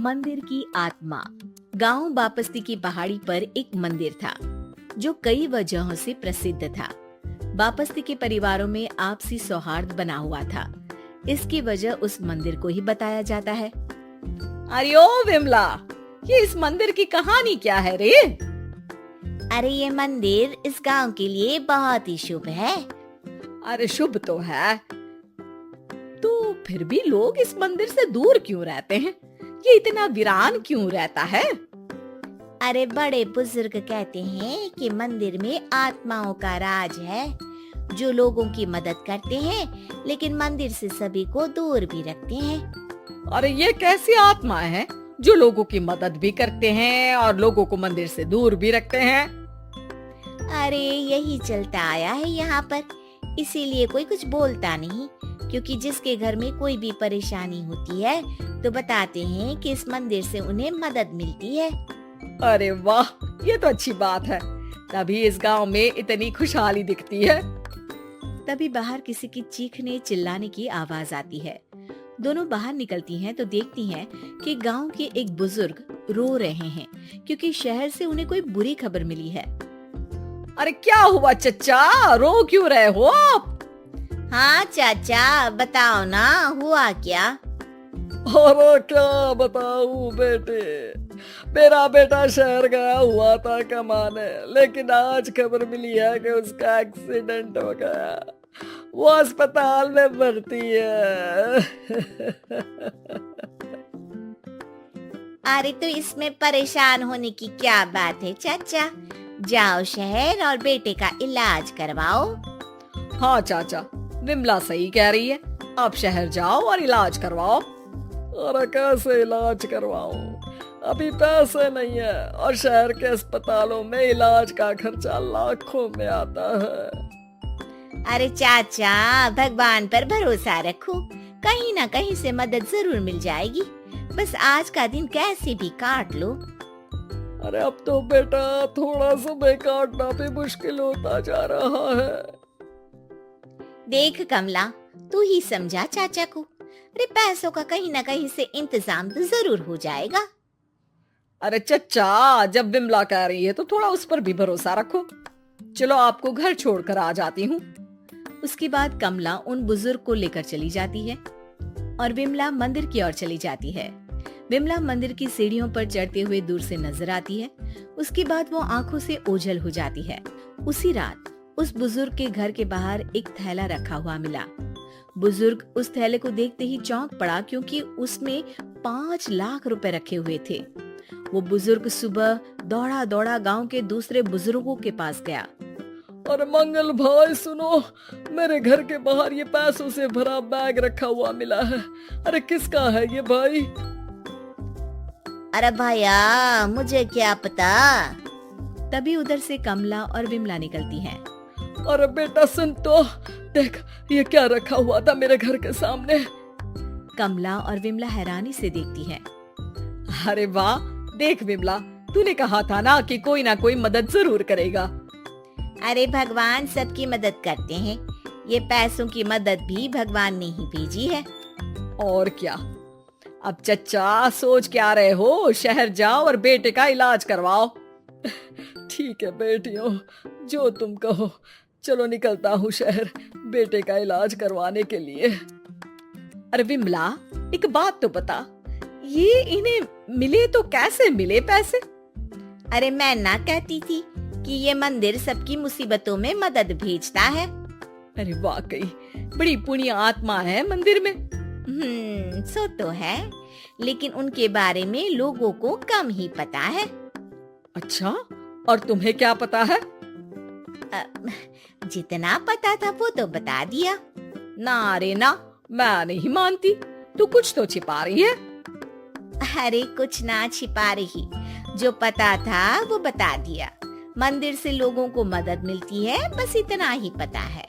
मंदिर की आत्मा। गांव बापस्ती की पहाड़ी पर एक मंदिर था जो कई वजहों से प्रसिद्ध था। बापस्ती के परिवारों में आपसी सौहार्द बना हुआ था। इसकी वजह उस मंदिर को ही बताया जाता है। अरे ओ विमला, ये इस मंदिर की कहानी क्या है रे? अरे ये मंदिर इस गांव के लिए बहुत ही शुभ है। अरे शुभ तो है, तो फिर भी लोग इस मंदिर से दूर क्यों रहते हैं? ये इतना वीरान क्यों रहता है? अरे बड़े बुजुर्ग कहते हैं कि मंदिर में आत्माओं का राज है जो लोगों की मदद करते हैं, लेकिन मंदिर से सभी को दूर भी रखते हैं। अरे ये कैसी आत्मा है जो लोगों की मदद भी करते हैं और लोगों को मंदिर से दूर भी रखते हैं? अरे यही चलता आया है यहाँ पर, इसीलिए कोई कुछ बोलता नहीं, क्योंकि जिसके घर में कोई भी परेशानी होती है तो बताते हैं कि इस मंदिर से उन्हें मदद मिलती है। अरे वाह, ये तो अच्छी बात है। तभी इस गांव में इतनी खुशहाली दिखती है। तभी बाहर किसी की चीखने चिल्लाने की आवाज आती है। दोनों बाहर निकलती हैं तो देखती हैं कि गांव के एक बुजुर्ग रो रहे हैं, क्योंकि शहर से उन्हें कोई बुरी खबर मिली है। अरे क्या हुआ चच्चा, रो क्यों रहे हो आप? हाँ चाचा, बताओ ना, हुआ क्या? अरे क्या बताऊं बेटे, मेरा बेटा शहर गया हुआ था कमाने, लेकिन आज खबर मिली है कि उसका एक्सीडेंट हो गया। वो अस्पताल में भर्ती है। अरे तो इसमें परेशान होने की क्या बात है चाचा, जाओ शहर और बेटे का इलाज करवाओ। हाँ चाचा, विमला सही कह रही है, आप शहर जाओ और इलाज करवाओ। अरे कैसे इलाज करवाऊं, अभी पैसे नहीं है और शहर के अस्पतालों में इलाज का खर्चा लाखों में आता है। अरे चाचा, भगवान पर भरोसा रखो, कहीं ना कहीं से मदद जरूर मिल जाएगी। बस आज का दिन कैसे भी काट लो। अरे अब तो बेटा थोड़ा समय काटना भी मुश्किल होता जा रहा है। देख कमला, तू ही समझा चाचा को। अरे पैसों का कहीं ना कहीं से इंतजाम तो जरूर हो जाएगा। अरे चच्चा, जब विमला कह रही है तो थोड़ा उस पर भी भरोसा रखो। चलो आपको घर छोड़कर आ जाती हूँ। उसके बाद कमला उन बुजुर्ग को लेकर चली जाती है और विमला मंदिर की ओर चली जाती है। विमला मंदिर की सीढ़ियों पर चढ़ते हुए दूर से नजर आती है। उसके बाद वो आंखों से ओझल हो जाती है। उसी रात उस बुजुर्ग के घर के बाहर एक थैला रखा हुआ मिला। बुजुर्ग उस थैले को देखते ही चौंक पड़ा, क्योंकि उसमें 5 लाख रुपए रखे हुए थे। वो बुजुर्ग सुबह दौड़ा दौड़ा गांव के दूसरे बुजुर्गों के पास गया। अरे मंगल भाई सुनो, मेरे घर के बाहर ये पैसों से भरा बैग रखा हुआ मिला है। अरे किसका है ये भाई? अरे भैया, मुझे क्या पता। तभी उधर से कमला और विमला निकलती हैं। अरे बेटा सुन तो, देख ये क्या रखा हुआ था मेरे घर के सामने। कमला और विमला हैरानी से देखती हैं। अरे वाह, देख विमला, तूने कहा था ना कि कोई ना कोई मदद जरूर करेगा। अरे भगवान सबकी मदद करते हैं, ये पैसों की मदद भी भगवान ने ही भेजी है। और क्या। अब चच्चा सोच क्या रहे हो, शहर जाओ और बेटे का इलाज करवाओ। ठीक है बेटियों, जो तुम कहो। चलो निकलता हूँ शहर बेटे का इलाज करवाने के लिए। अरे विमला, एक बात तो बता, ये इन्हें मिले तो कैसे मिले पैसे? अरे मैं ना कहती थी कि ये मंदिर सबकी मुसीबतों में मदद भेजता है। अरे वाकई बड़ी पुण्य आत्मा है मंदिर में। सो तो है, लेकिन उनके बारे में लोगों को कम ही पता है। अच्छा, और तुम्हें क्या पता है? जितना पता था वो तो बता दिया। ना रे ना, मैं नहीं मानती, तू कुछ तो छिपा रही है। अरे कुछ ना छिपा रही, जो पता था वो बता दिया। मंदिर से लोगों को मदद मिलती है, बस इतना ही पता है।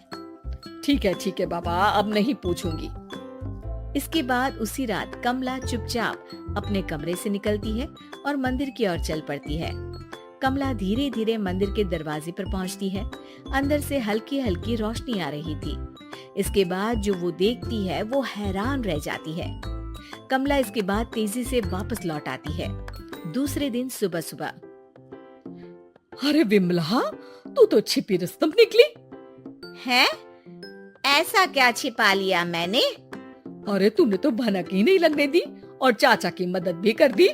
ठीक है बाबा, अब नहीं पूछूंगी। इसके बाद उसी रात कमला चुपचाप अपने कमरे से निकलती है और मंदिर की ओर चल पड़ती है। कमला धीरे धीरे मंदिर के दरवाजे पर पहुंचती है। अंदर से हल्की हल्की रोशनी आ रही थी। इसके बाद जो वो देखती है वो हैरान रह जाती है। कमला इसके बाद तेजी से वापस लौट आती है। दूसरे दिन सुबह सुबह। अरे विमला, तू तो छिपी रुस्तम निकली। हैं? ऐसा क्या छिपा लिया मैंने? अरे तूने तो भनक ही नहीं लगने दी और चाचा की मदद भी कर दी।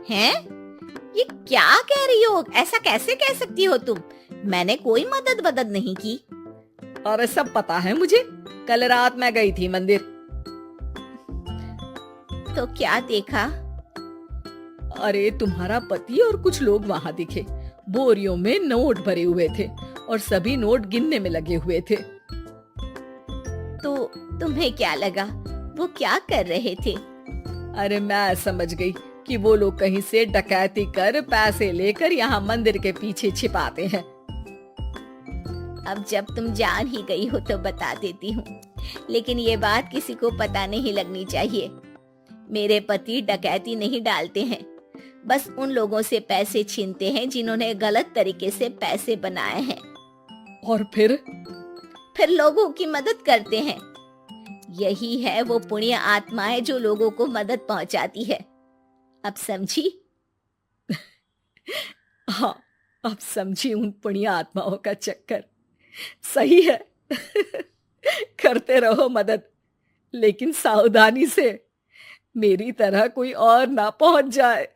हैं? ये क्या कह रही हो? ऐसा कैसे कह सकती हो तुम? मैंने कोई मदद नहीं की। अरे सब पता है मुझे, कल रात मैं गई थी मंदिर। तो क्या देखा? अरे तुम्हारा पति और कुछ लोग वहां दिखे। बोरियों में नोट भरे हुए थे और सभी नोट गिनने में लगे हुए थे। तो तुम्हें क्या लगा? वो क्या कर रहे थे? अरे मैं समझ गई कि वो लोग कहीं से डकैती कर पैसे लेकर यहाँ मंदिर के पीछे छिपाते हैं। अब जब तुम जान ही गई हो तो बता देती हूँ, लेकिन ये बात किसी को पता नहीं लगनी चाहिए। मेरे पति डकैती नहीं डालते हैं, बस उन लोगों से पैसे छीनते हैं जिन्होंने गलत तरीके से पैसे बनाए हैं। और फिर लोगों की मदद करते हैं। यही है वो पुण्य आत्माएं जो लोगों को मदद पहुंचाती है। अब समझी? हाँ, अब समझी उन पुण्य आत्माओं का चक्कर। सही है। करते रहो मदद, लेकिन सावधानी से, मेरी तरह कोई और ना पहुंच जाए।